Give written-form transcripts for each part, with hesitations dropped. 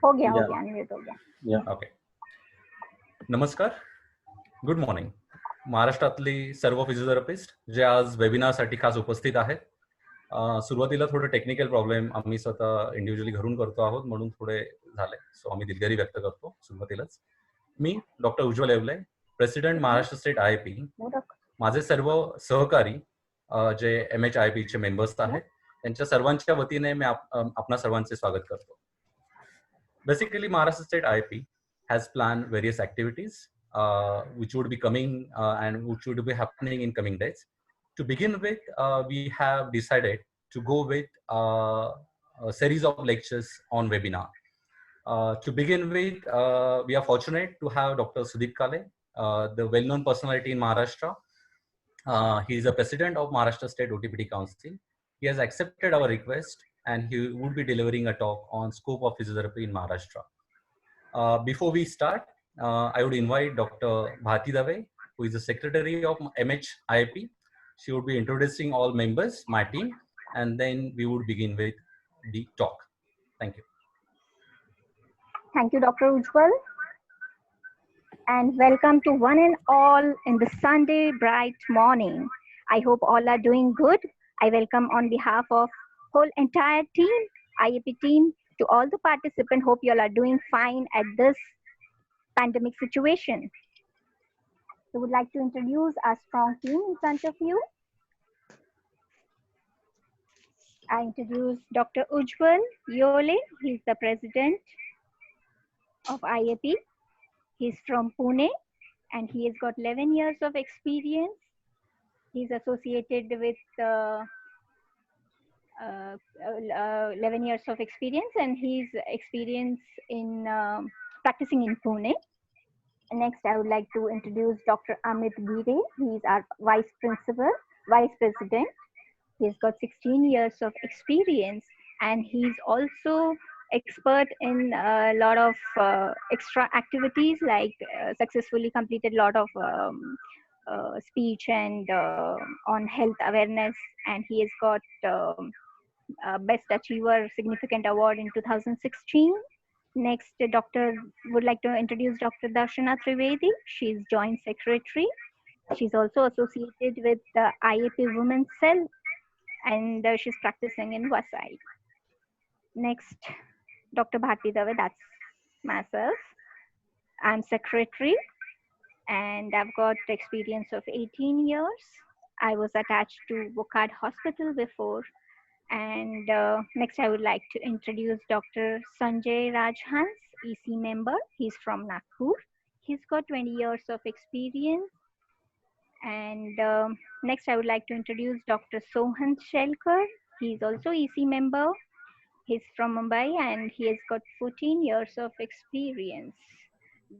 हो गया अनम्यूट हो गया. Yeah. Okay. नमस्कार, गुड मॉर्निंग. महाराष्ट्रातली सर्व फिजिओथेरपिस्ट जे आज वेबिनारसाठी खास उपस्थित आहेत. सुरुवातीला थोडं टेक्निकल प्रॉब्लेम आम्ही स्वतः इंडिव्हिज्युअली घरून करतो आहोत म्हणून थोडे झाले, सो आम्ही दिलगिरी व्यक्त करतो सुरुवातीलाच. मी doctor Ujjwal Yevale, president Maharashtra state IAP. माझे सर्व सहकारी जे MHIAP चे मेंबर्स आहेत त्यांच्या सर्वांच्या वतीने मी आपणा सर्वांचे स्वागत करतो. Basically Maharashtra state IAP has planned various activities which would be coming and which would be happening in coming days. To begin with, we have decided to go with a series of lectures on webinar. To begin with, we are fortunate to have Dr. Sudeep Kale, the well-known personality in Maharashtra. He is a president of Maharashtra State OTPD Council. He has accepted our request and he would be delivering a talk on scope of physiotherapy in Maharashtra. Before we start, I would invite Dr. Bharti Dave, who is the secretary of MHIAP. She would be introducing all members, my team, and then we would begin with the talk. Thank you. Thank you, Dr. Ujjwal. And welcome to one and all in the Sunday bright morning. I hope all are doing good. I welcome on behalf of whole entire team, IAP team, to all the participants. Hope you all are doing fine at this pandemic situation. So would like to introduce our strong team in front of you. I introduce Dr. Ujjwal Yole. He's the president of IAP. He's from Pune and he has got 11 years of experience. He's associated with 11 years of experience and he's experienced in practicing in Pune. Next, I would like to introduce Dr. Amit Gire. He's our vice president. He's got 16 years of experience and he's also expert in a lot of extra activities like successfully completed a lot of speech and on health awareness, and he has got Best Achiever Significant Award in 2016. Next, would like to introduce Dr. Darshana Trivedi. She's Joint Secretary. She's also associated with the IAP Women's Cell and she's practicing in Vasai. Next, Dr. Bharti Dave, that's myself. I'm secretary and I've got experience of 18 years. I was attached to Wockhardt Hospital before. And next, I would like to introduce Dr. Sanjay Rajhans, EC member. He's from Nagpur. He's got 20 years of experience. And next, I would like to introduce Dr. Sohan Shelkar. He's also EC member. He's from Mumbai and he has got 14 years of experience.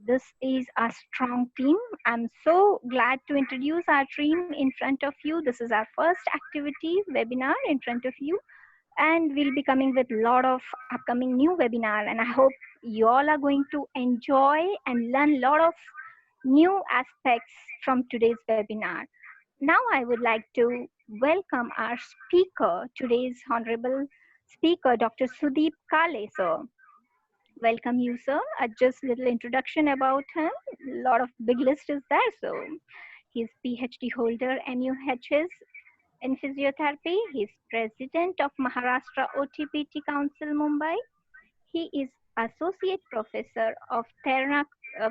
This is our strong team. I'm so glad to introduce our team in front of you. This is our first activity webinar in front of you. And we'll be coming with a lot of upcoming new webinar. And I hope you all are going to enjoy and learn a lot of new aspects from today's webinar. Now I would like to welcome our speaker, today's honorable speaker, Dr. Sudeep Kale, sir. Welcome you, sir. Just little introduction about him. A lot of big list is there. So he's PhD holder, MUHS in physiotherapy. He's president of Maharashtra OTPD Council, Mumbai. He is associate professor of Ternak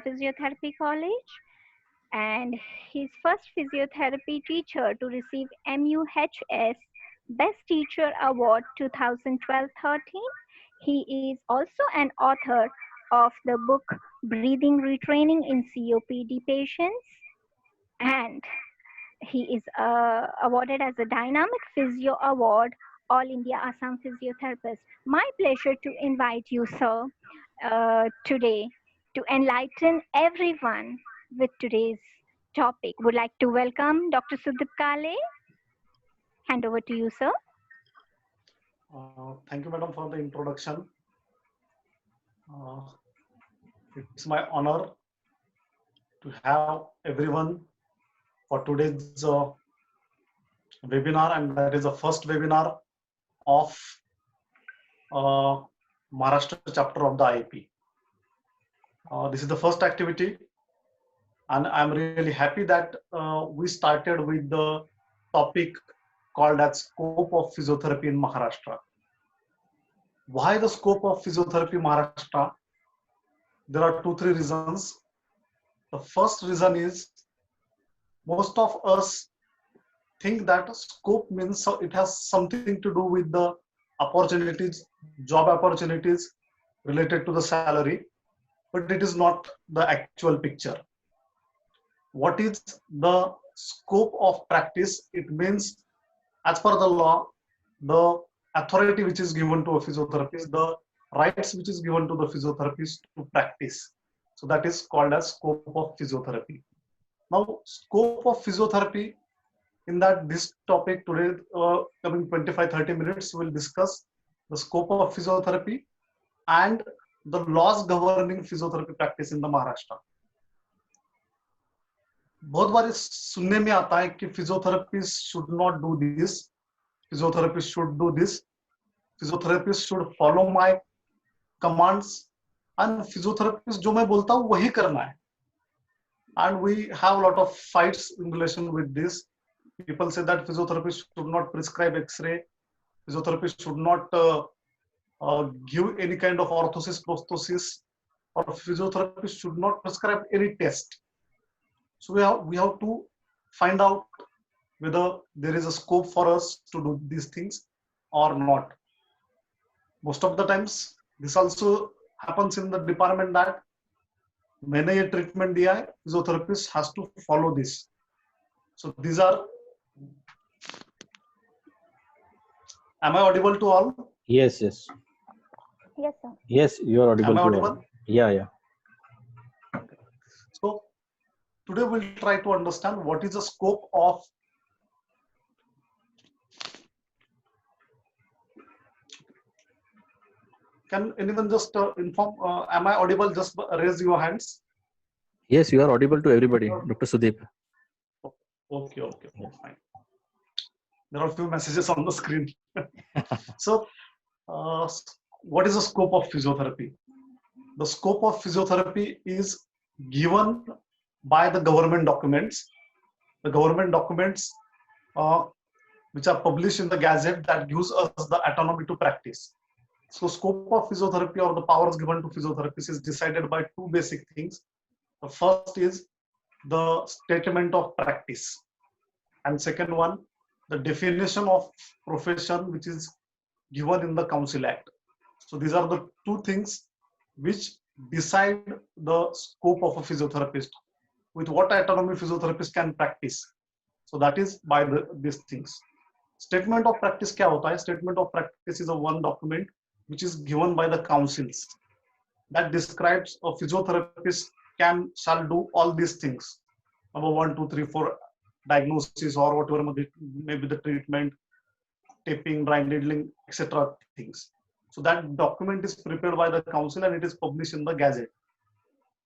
Physiotherapy College. And he's first physiotherapy teacher to receive MUHS Best Teacher Award 2012-13. He is also an author of the book Breathing Retraining in COPD Patients. And he is awarded as a Dynamic Physio Award, All India Assam Physiotherapist. My pleasure to invite you, sir, today to enlighten everyone with today's topic. Would like to welcome Dr. Sudeep Kale. Hand over to you, sir. Thank you, madam, for the introduction. It's my honor to have everyone for today's webinar, and that is the first webinar of Maharashtra chapter of the IAP. This is the first activity, and I'm really happy that we started with the topic called as scope of physiotherapy in Maharashtra. Why the scope of physiotherapy in Maharashtra? There are 2-3 reasons. The first reason is most of us think that scope means it has something to do with the opportunities, job opportunities related to the salary, but it is not the actual picture. What is the scope of practice? It means, as per the law, the authority which is given to a physiotherapist, the rights which is given to the physiotherapist to practice. So that is called as scope of physiotherapy. Now, scope of physiotherapy, in that this topic today, coming 25-30 minutes, we'll discuss the scope of physiotherapy and the laws governing physiotherapy practice in the Maharashtra. बहुत बार सुनने में आता है कि physiotherapists should not do this, physiotherapist should do this, physiotherapist should follow my commands, and physiotherapist जो मैं बोलता हूँ वही करना है. And we have a lot of fights in relation with this. People say that physiotherapist should not prescribe X-ray, physiotherapist should not give any kind of orthosis, prosthesis, or physiotherapist should not prescribe any test. So we have to find out whether there is a scope for us to do these things or not. Most of the times, this also happens in the department that मैंने ये treatment दिया है, physiotherapist has to follow this. So these are. Am I audible to all? Yes, yes. Yes, sir. Yes, you are audible. Am I to audible? all. Yeah, yeah. So today we'll try to understand what is the scope of Can anyone just inform, am I audible? Just raise your hands. Yes, you are audible to everybody, Dr. Sudeep. Okay, fine. There are a few messages on the screen. So, what is the scope of physiotherapy? The scope of physiotherapy is given by the government documents. The government documents which are published in the Gazette that gives us the autonomy to practice. So scope of physiotherapy or the powers given to physiotherapists is decided by two basic things. The first is the statement of practice. And second one, the definition of profession which is given in the Council Act. So these are the two things which decide the scope of a physiotherapist, with what autonomy physiotherapist can practice. So that is by these things. Statement of practice क्या होता है? Statement of practice is a one document which is given by the councils that describes a physiotherapist shall do all these things. Number 1, 2, 3, 4, diagnosis or whatever may be the treatment, taping, dry needling, etc. things. So that document is prepared by the council and it is published in the Gazette.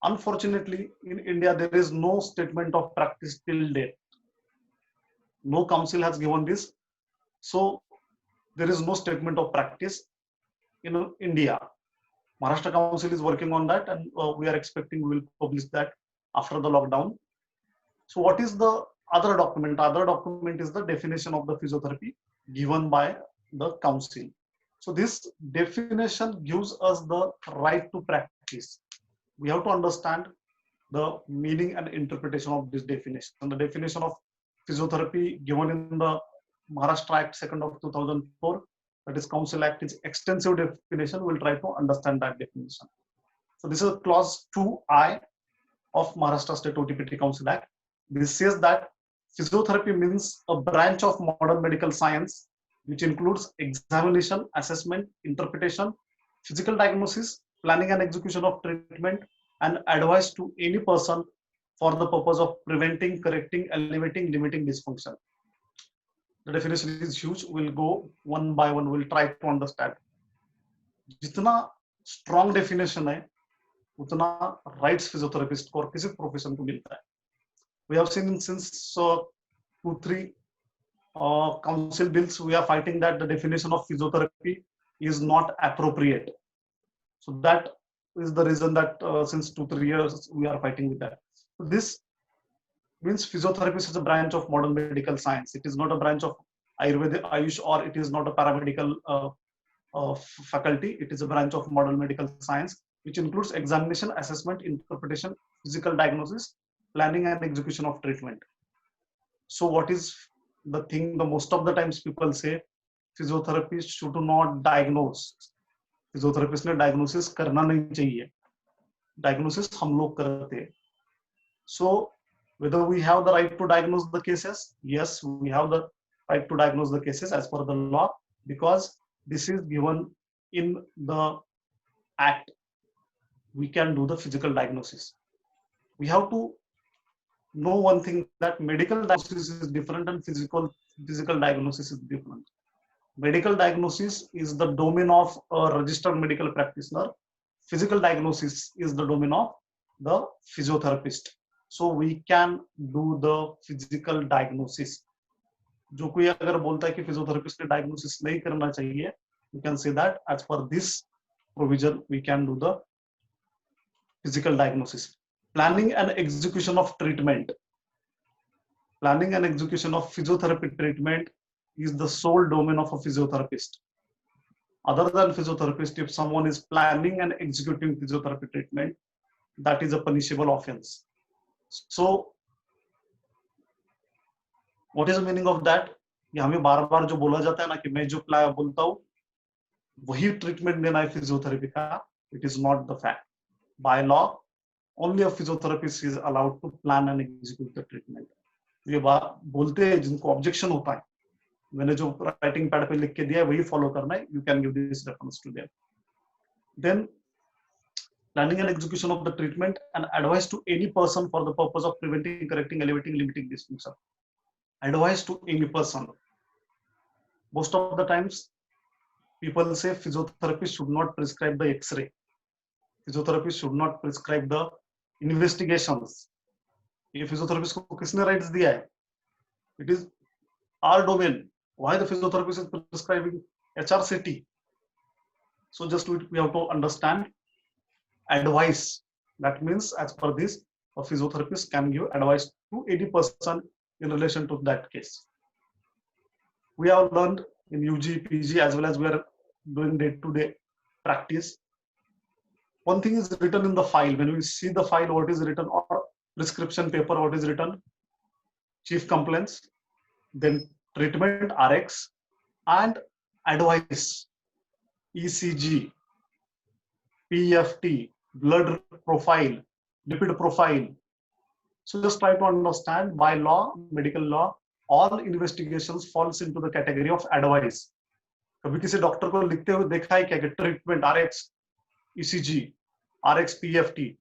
Unfortunately, in India, there is no statement of practice till date. No council has given this. So there is no statement of practice in India. Maharashtra Council is working on that, and we are expecting we will publish that after the lockdown. So what is the other document? Other document is the definition of the physiotherapy given by the council. So this definition gives us the right to practice. We have to understand the meaning and interpretation of this definition. And the definition of physiotherapy given in the Maharashtra Act 2nd of 2004, that is Council Act, is extensive definition. We'll try to understand that definition. So this is clause 2I of Maharashtra State OTPT Council Act. This says that physiotherapy means a branch of modern medical science which includes examination, assessment, interpretation, physical diagnosis, planning and execution of treatment, and advice to any person for the purpose of preventing, correcting, elevating, limiting dysfunction. The definition is huge. We'll go one by one. We'll try to understand. जितना strong definition है, उतना rights physiotherapist को और किसी profession को मिलता है. We have seen since 2-3 council bills, we are fighting that the definition of physiotherapy is not appropriate. So that is the reason that since 2-3 years we are fighting with that. So this means physiotherapy is a branch of modern medical science. It is not a branch of Ayurvedic, Ayush, or it is not a paramedical faculty. It is a branch of modern medical science, which includes examination, assessment, interpretation, physical diagnosis, planning, and execution of treatment. So what is the thing? The most of the times people say physiotherapists should not diagnose. Physiotherapist ने diagnosis करना नहीं चाहिए, diagnosis हम लोग करते हैं. So whether we have the right to diagnose the cases? Yes, we have the right to diagnose the cases as per the law, because this is given in the act. We can do the physical diagnosis. We have to know one thing, that medical diagnosis is different and physical diagnosis is different. Medical diagnosis is the domain of a registered medical practitioner. Physical diagnosis is the domain of the physiotherapist. So we can do the physical diagnosis. जो कोई अगर बोलता है कि physiotherapist ने diagnosis नहीं करना चाहिए, you can say that as per this provision we can do the physical diagnosis. Planning and execution of treatment. Planning and execution of physiotherapy treatment is the sole domain of a physiotherapist. Other than physiotherapist, if someone is planning and executing physiotherapy treatment, that is a punishable offense. So what is the meaning of that? ये हमें बार बार जो बोला जाता है ना कि मैं जो बोलता हूँ वही ट्रीटमेंट देना है फिजियोथेरेपी का. It is not the fact. By law, only a physiotherapist is allowed to plan and execute the treatment. ये बात बोलते हैं जिनको ऑब्जेक्शन होता है, मैंने जो राइटिंग पैड पे लिख के दिया है वही फॉलो करना है. You can give this reference to them. Then planning and execution of the treatment and advice to any person for the purpose of preventing, correcting, elevating, limiting dysfunction. Advice to any person. Most of the times people say physiotherapist should not prescribe the x-ray. Physiotherapist should not prescribe the investigations. ये physiotherapist को किसने rights दिया है? It is our domain. Why the physiotherapist is prescribing HRCT? So just we have to understand advice. That means as per this, a physiotherapist can give advice to any person in relation to that case. We have learned in UG, PG, as well as we are doing day-to-day practice. One thing is written in the file. When we see the file, what is written, or prescription paper, what is written? Chief complaints, then treatment, RX, and advice, ECG, PFT, blood profile, lipid profile. So just try to understand, by law, medical law, all investigations falls into the category of advice. कभी किसी doctor को लिखते हुए देखा है क्या कि treatment, RX, ECG, RX, PFT,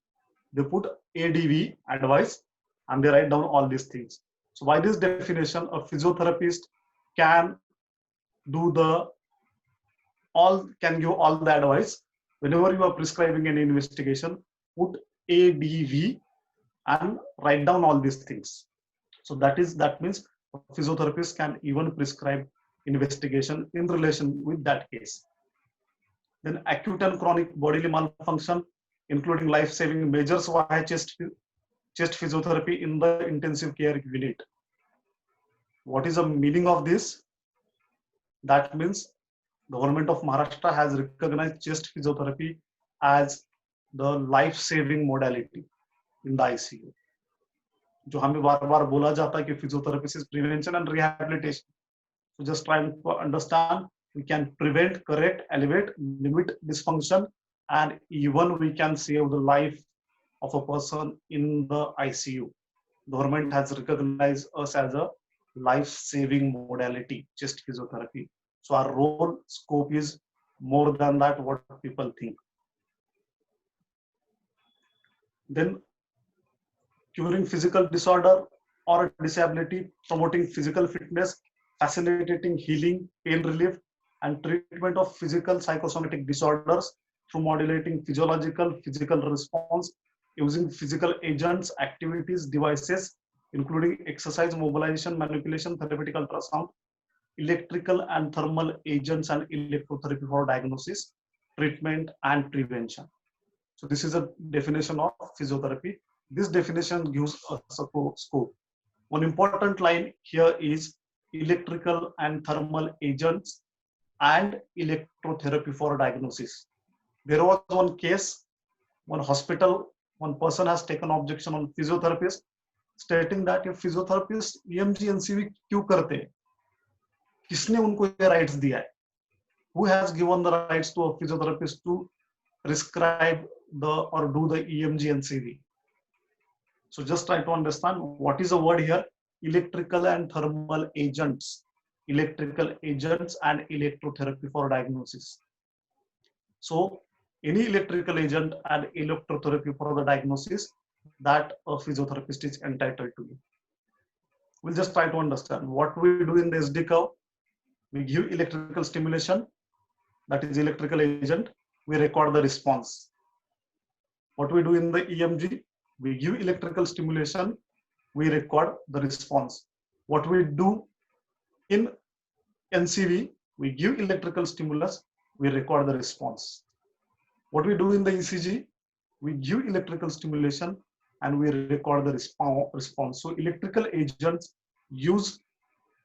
they put ADV, advice, and they write down all these things. So by this definition, a physiotherapist can do can give all the advice. Whenever you are prescribing an investigation, put ADV and write down all these things. So that means a physiotherapist can even prescribe investigation in relation with that case. Then acute and chronic bodily malfunction, including life-saving measures via chest physiotherapy in the intensive care unit. What is the meaning of this? That means Government of Maharashtra has recognized chest physiotherapy as the life-saving modality in the ICU. जो हमें बार बार बोला जाता है कि physiotherapy is prevention and rehabilitation. So just trying to understand, we can prevent, correct, elevate, limit dysfunction, and even we can save the life of a person in the ICU. Government has recognized us as a life-saving modality, chest physiotherapy. So our role scope is more than that what people think. Then curing physical disorder or disability, promoting physical fitness, facilitating healing, pain relief, and treatment of physical psychosomatic disorders through modulating physical response, using physical agents, activities, devices, including exercise, mobilization, manipulation, therapeutic ultrasound, electrical and thermal agents, and electrotherapy for diagnosis, treatment, and prevention. So this is a definition of physiotherapy. This definition gives us a scope. One important line here is electrical and thermal agents and electrotherapy for diagnosis. There was one case, one hospital, one person has taken objection on physiotherapist, stating that if physiotherapist EMG NCV क्यों करते हैं, किसने उनको ये rights दिया है? Who has given the rights to a physiotherapist to prescribe or do the EMG NCV? So just try to understand what is the word here: electrical and thermal agents, electrical agents and electrotherapy for diagnosis. So any electrical agent and electrotherapy for the diagnosis that a physiotherapist is entitled to. We'll just try to understand what we do in the SD curve. We give electrical stimulation, that is electrical agent. We record the response. What we do in the EMG, we give electrical stimulation, we record the response. What we do in NCV, we give electrical stimulus, we record the response. What we do in the ECG, we give electrical stimulation and we record the response. So electrical agents used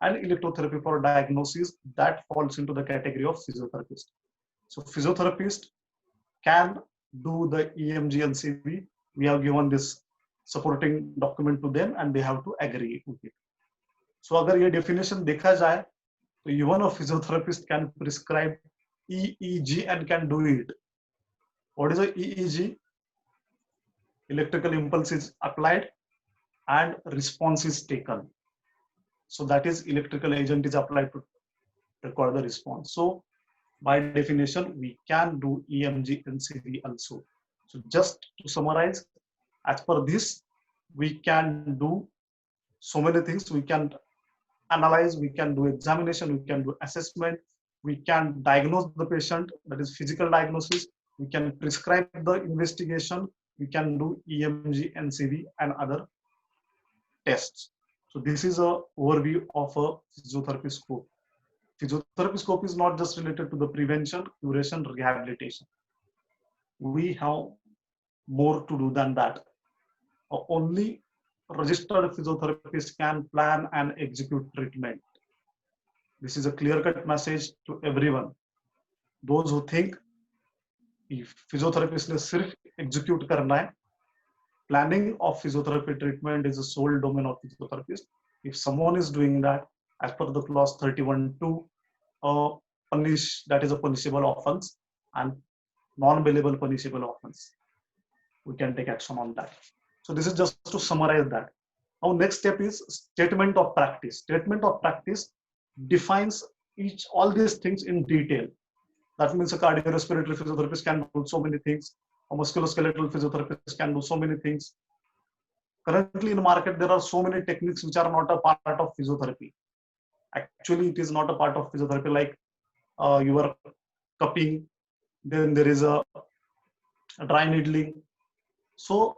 and electrotherapy for diagnosis, that falls into the category of physiotherapist. So physiotherapist can do the EMG and NCV. We have given this supporting document to them and they have to agree with it. So अगर ये definition देखा जाए, तो even a physiotherapist can prescribe EEG and can do it. What is a EEG? Electrical impulse is applied and response is taken. So that is electrical agent is applied to record the response. So by definition, we can do EMG NCV also. So just to summarize, as per this, we can do so many things. We can analyze, we can do examination, we can do assessment, we can diagnose the patient, that is physical diagnosis, we can prescribe the investigation, we can do EMG, NCV and other tests. So this is a overview of a physiotherapy scope. Physiotherapy scope is not just related to the prevention, curation, rehabilitation. We have more to do than that. Only registered physiotherapists can plan and execute treatment. This is a clear-cut message to everyone. Those who think if physiotherapist ने सिर्फ execute करना है, planning of physiotherapy treatment is a sole domain of physiotherapist. If someone is doing that, as per the clause 31(2), that is a punishable offense, and non-bailable punishable offense. We can take action on that. So this is just to summarize that. Our next step is statement of practice. Statement of practice defines all these things in detail. That means a cardiorespiratory physiotherapist can do so many things. A musculoskeletal physiotherapist can do so many things. Currently in the market, there are so many techniques which are not a part of physiotherapy. Actually, it is not a part of physiotherapy, like your cupping, then there is a dry needling. So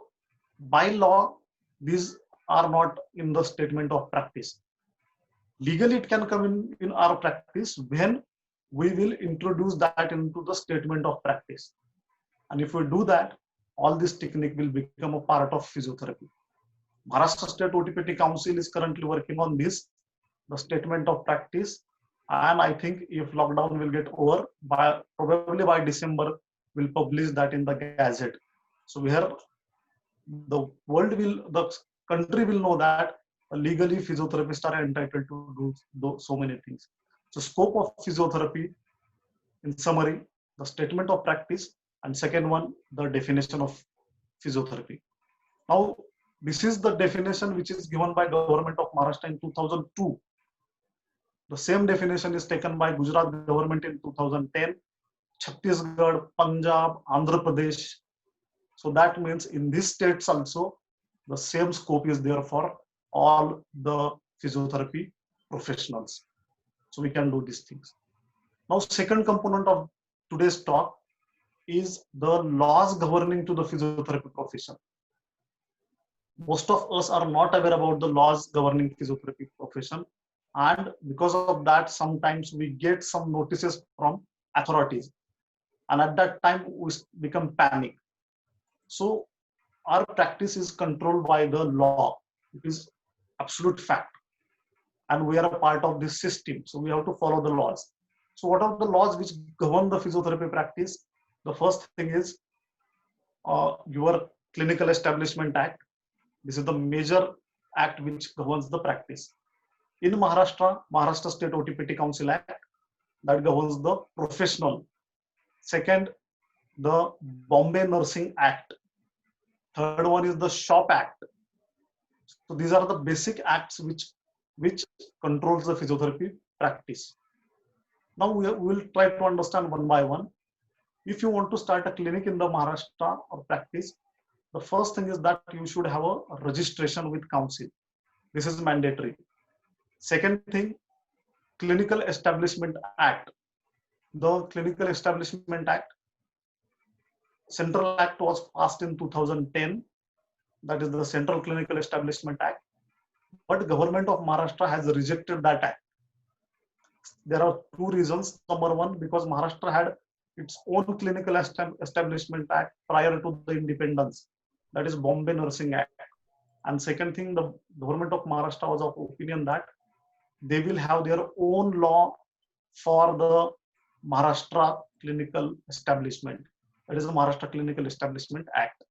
by law, these are not in the statement of practice. Legally, it can come in our practice when we will introduce that into the statement of practice. And if we do that, all this technique will become a part of physiotherapy. Maharashtra State OTPT Council is currently working on this, the statement of practice. And I think if lockdown will get over, probably by December, we'll publish that in the Gazette. So here, the country will know that legally physiotherapists are entitled to do so many things. So scope of physiotherapy, in summary, the statement of practice, and second one, the definition of physiotherapy. Now, this is the definition which is given by Government of Maharashtra in 2002. The same definition is taken by Gujarat government in 2010, Chhattisgarh, Punjab, Andhra Pradesh. So that means in these states also, the same scope is there for all the physiotherapy professionals. So we can do these things. Now, second component of today's talk is the laws governing to the physiotherapy profession. Most of us are not aware about the laws governing physiotherapy profession. And because of that, sometimes we get some notices from authorities. and at that time we become panic. So our practice is controlled by the law. It is absolute fact, and we are a part of this system, so we have to follow the laws. So what are the laws which govern the physiotherapy practice? The first thing is your Clinical Establishment Act. This is the major act which governs the practice. In Maharashtra, Maharashtra State OTPT Council Act, that governs the professional. Second, the Bombay Nursing Act. Third one is the SHOP Act. So these are the basic acts which controls the physiotherapy practice. Now we will try to understand one by one. If you want to start a clinic in the Maharashtra or practice, the first thing is that you should have a registration with council. This is mandatory. Second thing, Clinical Establishment Act. The Clinical Establishment Act, Central Act was passed in 2010. That is the Central Clinical Establishment Act. But government of Maharashtra has rejected that act. There are two reasons. Number one, because Maharashtra had its own Clinical Establishment Act prior to the independence. That is Bombay Nursing Act. And second thing, the government of Maharashtra was of opinion that they will have their own law for the Maharashtra Clinical Establishment. That is the Maharashtra Clinical Establishment Act.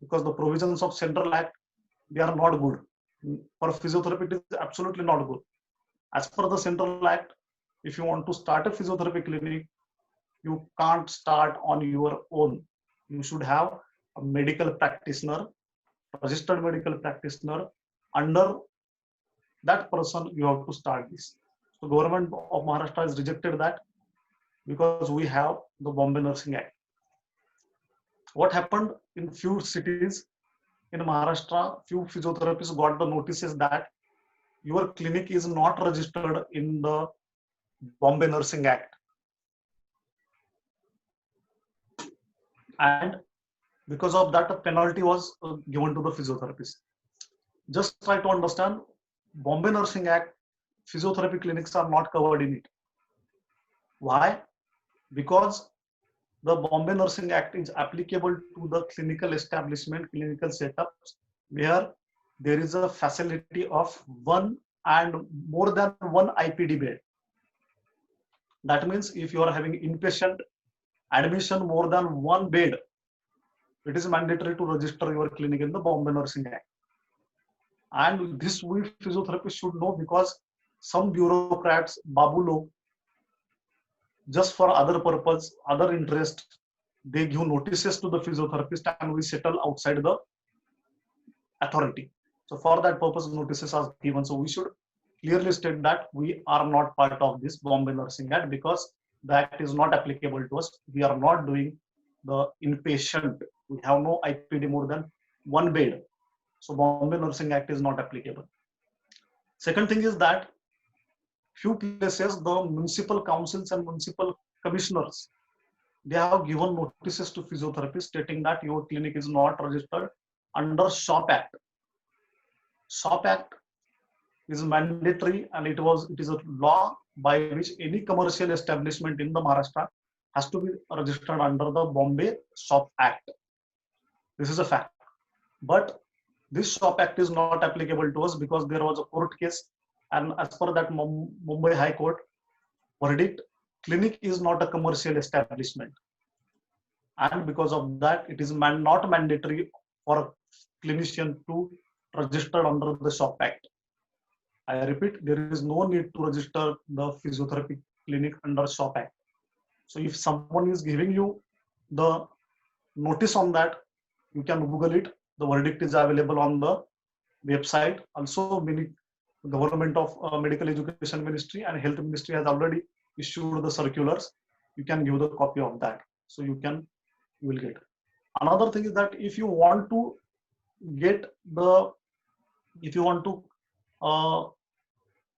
Because the provisions of Central Act, they are not good. For physiotherapy, it is absolutely not good. As per the Central Act, if you want to start a physiotherapy clinic, you can't start on your own. You should have a medical practitioner, registered medical practitioner. Under that person, you have to start this. So government of Maharashtra has rejected that because we have the Bombay Nursing Act. What happened in few cities in Maharashtra, few physiotherapists got the notices that your clinic is not registered in the Bombay Nursing Act. And because of that, a penalty was given to the physiotherapists. Just try to understand, Bombay Nursing Act, physiotherapy clinics are not covered in it. Why? Because the Bombay Nursing Act is applicable to the clinical establishment, clinical setups, where there is a facility of one and more than one IPD bed. That means if you are having inpatient admission more than one bed, it is mandatory to register your clinic in the Bombay Nursing Act. And this we physiotherapists should know, because some bureaucrats, babulo, just for other purpose, other interest, they give notices to the physiotherapist and we settle outside the authority. So for that purpose, notices are given. So we should clearly state that we are not part of this Bombay Nursing Act, because the act is not applicable to us. We are not doing the inpatient. We have no IPD more than one bed. So Bombay Nursing Act is not applicable. Second thing is that few places, the municipal councils and municipal commissioners, they have given notices to physiotherapists stating that your clinic is not registered under SHOP Act. SHOP Act is mandatory, and it is a law by which any commercial establishment in the Maharashtra has to be registered under the Bombay SHOP Act. This is a fact. But this SHOP Act is not applicable to us because there was a court case, and as per that Mumbai High Court verdict, clinic is not a commercial establishment. And because of that, it is not mandatory for a clinician to register under the SHOP Act. I repeat, there is no need to register the physiotherapy clinic under SHOP Act. So if someone is giving you the notice on that, you can Google it. The verdict is available on the website. Also, Government of Medical Education Ministry and Health Ministry has already issued the circulars. You can give the copy of that. So you will get. Another thing is that if you want to get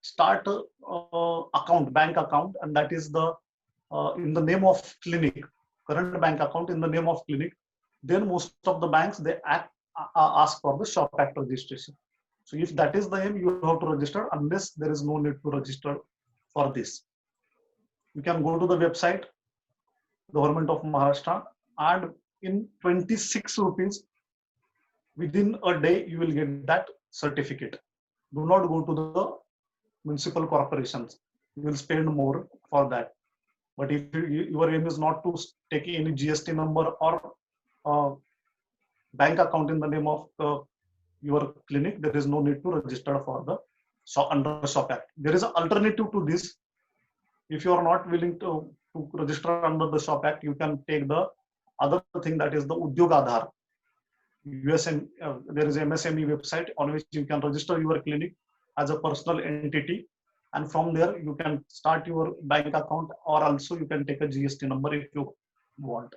start a bank account, and that is in the name of clinic, current bank account in the name of clinic, then most of the banks, they ask for the SHOP Act registration. So if that is the aim, you have to register, unless there is no need to register for this. You can go to the website government of Maharashtra, and in 26 rupees, within a day, you will get that certificate. Do not go to the municipal corporations. You will spend more for that. But if your aim is not to take any GST number or bank account in the name of your clinic, there is no need to register for the under Shop Act. There is an alternative to this. If you are not willing to register under the Shop Act, you can take the other thing, that is the Udyog Aadhaar. There is MSME website on which you can register your clinic as a personal entity, and from there you can start your bank account, or also you can take a GST number if you want.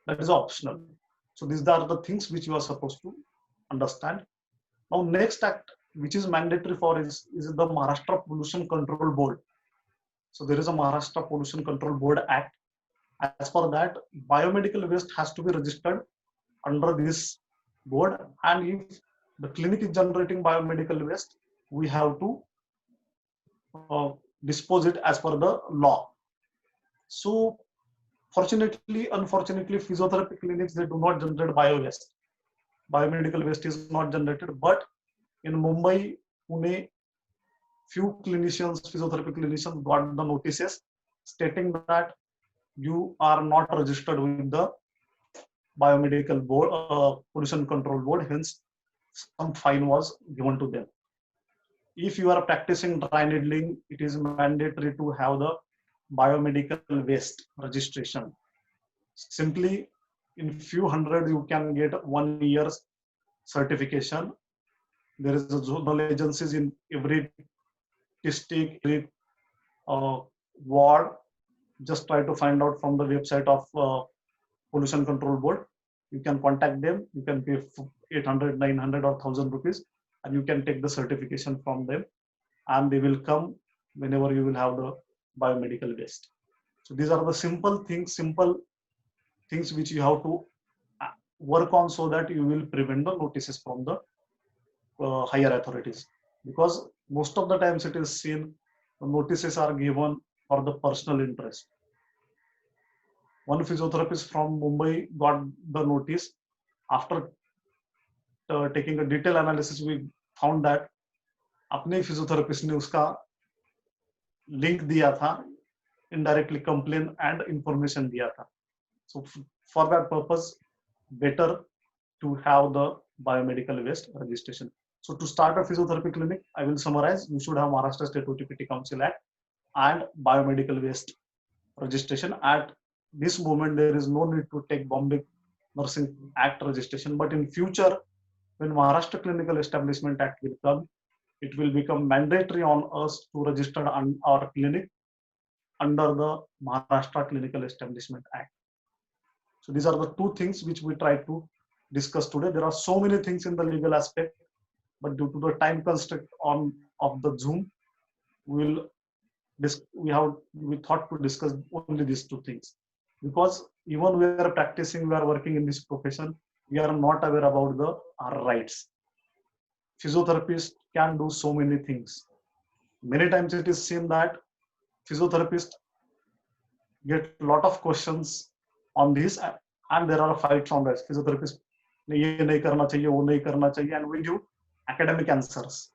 That is optional. So these are the things which you are supposed to understand. Now, next act which is mandatory for is the Maharashtra Pollution Control Board. So there is a Maharashtra Pollution Control Board Act. As per that, biomedical waste has to be registered under this board, and if the clinic is generating biomedical waste, we have to dispose it as per the law. So fortunately, unfortunately, physiotherapy clinics, they do not generate bio waste. Biomedical waste is not generated, but in Mumbai, Pune, few clinicians, physiotherapy clinicians got the notices stating that you are not registered with the biomedical board, pollution control board, hence some fine was given to them. If you are practicing dry needling, it is mandatory to have the biomedical waste registration. Simply in few hundred you can get 1 year's certification. There is a zonal agencies in every district, every ward. Just try to find out from the website of pollution control board. You can contact them. You can pay 800, 900 or 1000 rupees, and you can take the certification from them, and they will come whenever you will have the biomedical waste. So these are the simple things which you have to work on, so that you will prevent the notices from the higher authorities. Because most of the times it is seen the notices are given for the personal interest. One physiotherapist from Mumbai got the notice. After taking a detailed analysis, we found that अपने physiotherapist ने उसका link दिया था, indirectly complaint and information दिया था. So for that purpose, better to have the biomedical waste registration. So to start a physiotherapy clinic, I will summarize. You should have Maharashtra State OTPT Council Act and biomedical waste registration. At this moment, there is no need to take Bombay Nursing Act registration, but in future, when Maharashtra Clinical Establishment Act will come, it will become mandatory on us to register our clinic under the Maharashtra Clinical Establishment Act. So these are the two things which we try to discuss today. There are so many things in the legal aspect, but due to the time constraint of the Zoom, we thought to discuss only these two things, because even we are practicing, we are working in this profession, we are not aware about our rights. Physiotherapists can do so many things. Many times it is seen that physiotherapists get a lot of questions on this, and there are fights on this. Physiotherapists ये नहीं करना चाहिए, वो नहीं करना चाहिए, and we give academic answers.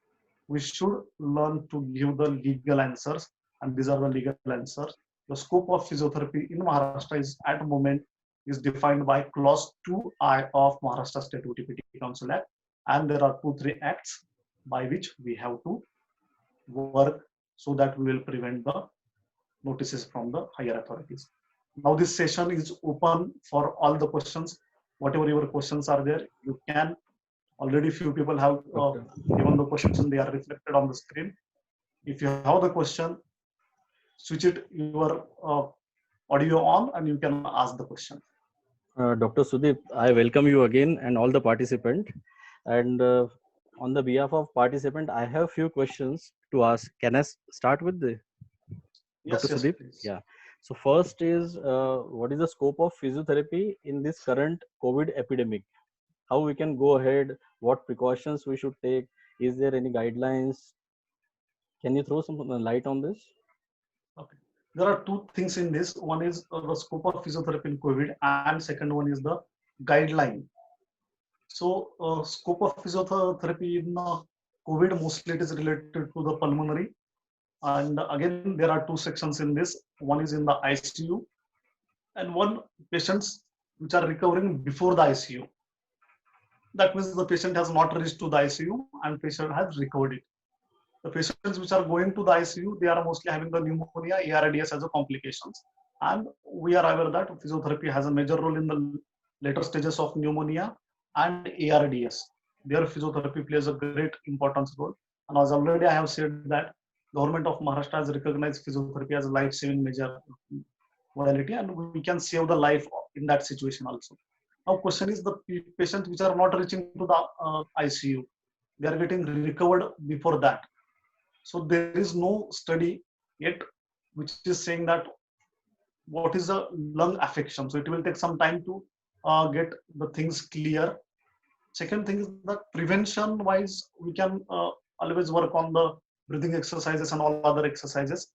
We should learn to give the legal answers, and these are the legal answers. The scope of physiotherapy in Maharashtra is at the moment is defined by Clause 2I of Maharashtra State OTPT Council Act, and there are 2-3 acts by which we have to work so that we will prevent the notices from the higher authorities. Now this session is open for all the questions. Whatever your questions are there, you can. Already few people have given the questions and they are reflected on the screen. If you have the question, switch your audio on and you can ask the question. Dr. Sudeep, I welcome you again and all the participants. And on the behalf of participant, I have few questions to ask. Can I start with the Yes, Dr. yes, Sudeep? please. Yeah. So first is what is the scope of physiotherapy in this current COVID epidemic? How we can go ahead? What precautions we should take? Is there any guidelines? Can you throw some light on this? Okay. there are two things in this. One is the scope of physiotherapy in COVID, and second one is the guideline. So, scope of physiotherapy in COVID, mostly it is related to the pulmonary. And again, there are two sections in this. One is in the ICU, and one patients which are recovering before the ICU. That means the patient has not reached to the ICU and patient has recovered it. The patients which are going to the ICU, they are mostly having the pneumonia, ARDS as a complications. And we are aware that physiotherapy has a major role in the later stages of pneumonia and ARDS. There physiotherapy plays a great importance role. And as already I have said that government of Maharashtra has recognized physiotherapy as a life-saving major modality, and we can save the life in that situation also. Now question is the patients which are not reaching to the ICU, they are getting recovered before that. So there is no study yet which is saying that what is a lung affection. So it will take some time to get the things clear. Second thing is that prevention wise, we can always work on the breathing exercises and all other exercises.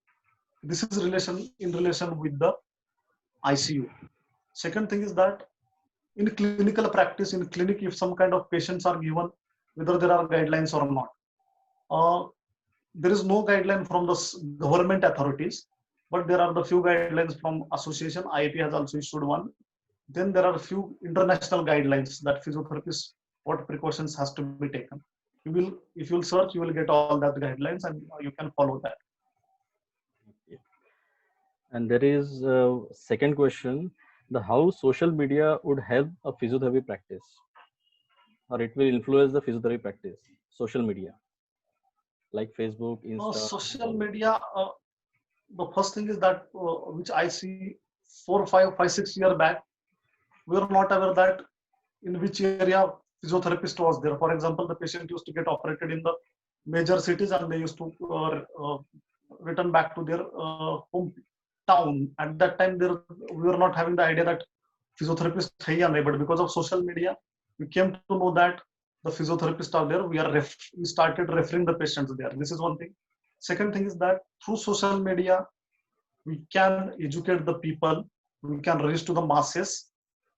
This is in relation with the ICU. Second thing is that in clinical practice, in clinic, if some kind of patients are given, whether there are guidelines or not, there is no guideline from the government authorities, but there are the few guidelines from association. IAP has also issued one. Then there are a few international guidelines that physiotherapists, what precautions has to be taken. You will, if you will search, you will get all that guidelines and you can follow that. And there is a second question: the how social media would help a physiotherapy practice, or it will influence the physiotherapy practice. Social media, like Facebook, Insta. Social media. The first thing is that which I see 4, 5, 5, 6 years back, we were not aware that in which area physiotherapist was there. For example, the patient used to get operated in the major cities and they used to return back to their hometown. At that time, we were not having the idea that physiotherapists are, but because of social media, we came to know that the physiotherapists are there. We started referring the patients there. This is one thing. Second thing is that through social media, we can educate the people. We can reach to the masses.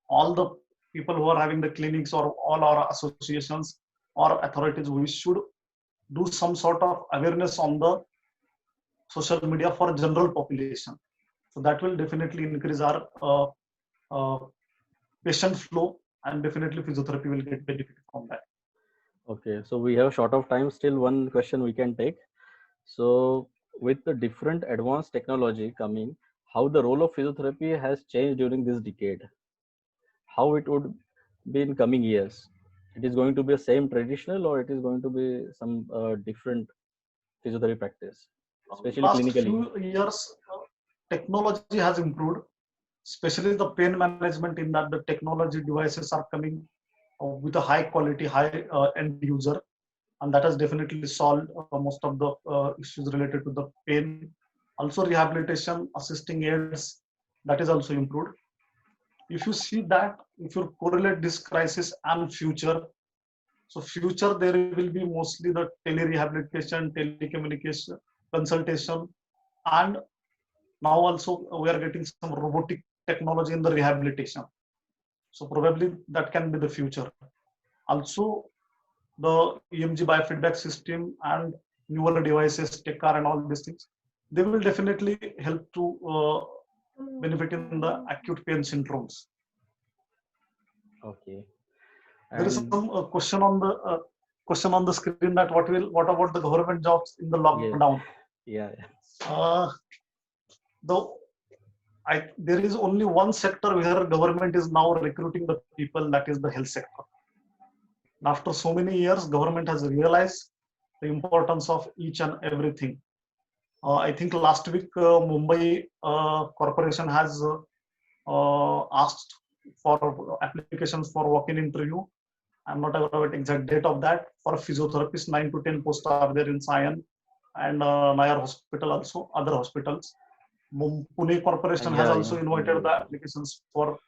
All the people who are having the clinics or all our associations or authorities, we should do some sort of awareness on the social media for general population. So that will definitely increase our patient flow, and definitely physiotherapy will get benefit from that. Okay, so we have short of time. Still, one question we can take. So, with the different advanced technology coming, how the role of physiotherapy has changed during this decade? How it would be in coming years? It is going to be the same traditional, or it is going to be some different physiotherapy practice, especially Last clinically? few years, technology has improved, especially the pain management, in that the technology devices are coming with a high quality, high end user, and that has definitely solved most of the issues related to the pain. Also rehabilitation, assisting aids, that is also improved. If you see that, if you correlate this crisis and future, so future there will be mostly the tele-rehabilitation, telecommunication, consultation, and now also we are getting some robotic technology in the rehabilitation. So probably that can be the future. Also, the EMG biofeedback system and newer devices, TechCar and all these things, they will definitely help to benefit in the acute pain syndromes. Okay. There is And some question on the screen that what about the government jobs in the lockdown? yeah. There is only one sector where government is now recruiting the people, that is the health sector. After so many years, government has realized the importance of each and everything. I think last week Mumbai Corporation has asked for applications for walk-in interview. I'm not aware of the exact date of that. For a physiotherapist, 9 to 10 posts are there in Sion and Nayar Hospital, also other hospitals. Pune Corporation has also invited the applications for.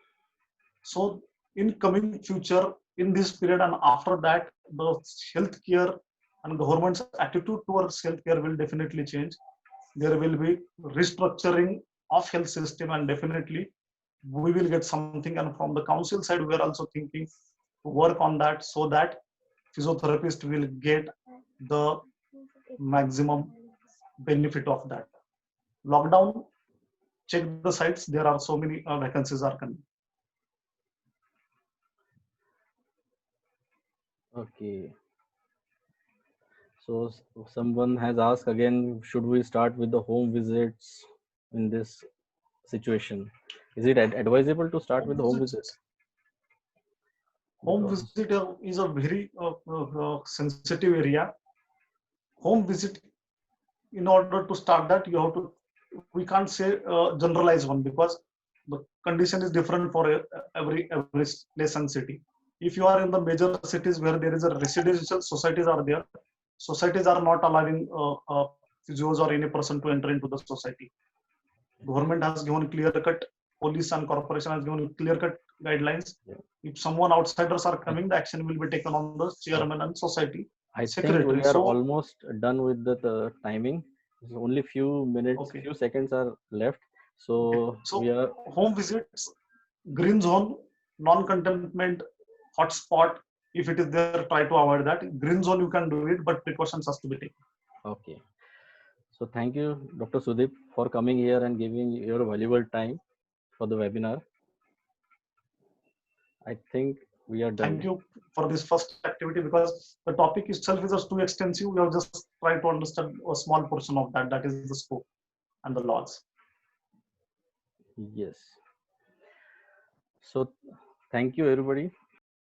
So in coming future, in this period and after that, the healthcare and government's attitude towards healthcare will definitely change. There will be restructuring of health system, and definitely we will get something. And from the council side, we are also thinking to work on that so that physiotherapist will get the maximum benefit of that. Lockdown, check the sites. There are so many vacancies are coming. Okay. So someone has asked again, should we start with the home visits in this situation? Is it advisable to start with the home visit? Home Because- visit is a very sensitive area. Home visit, in order to start that, you have to, we can't say generalize one, because the condition is different for every place and city. If you are in the major cities where there is a residential societies are there, societies are not allowing physios or any person to enter into the society. Government has given clear cut, police and corporation has given clear cut guidelines. Yeah. If someone outsiders are coming, the action will be taken on the chairman and society I think secretary. we are So almost done with the timing. There's only few minutes, okay. few seconds are left. So So we are home visits, green zone, non-containment, hotspot, if it is there, try to avoid that. Green zone you can do it, but precautions has to be taken. okay. So thank you, Dr. Sudeep, for coming here and giving your valuable time for the webinar. I think we are done. Thank you for this first activity, because the topic itself is just too extensive. We have just tried to understand a small portion of that. That is the scope and the laws. Yes. So thank you, everybody,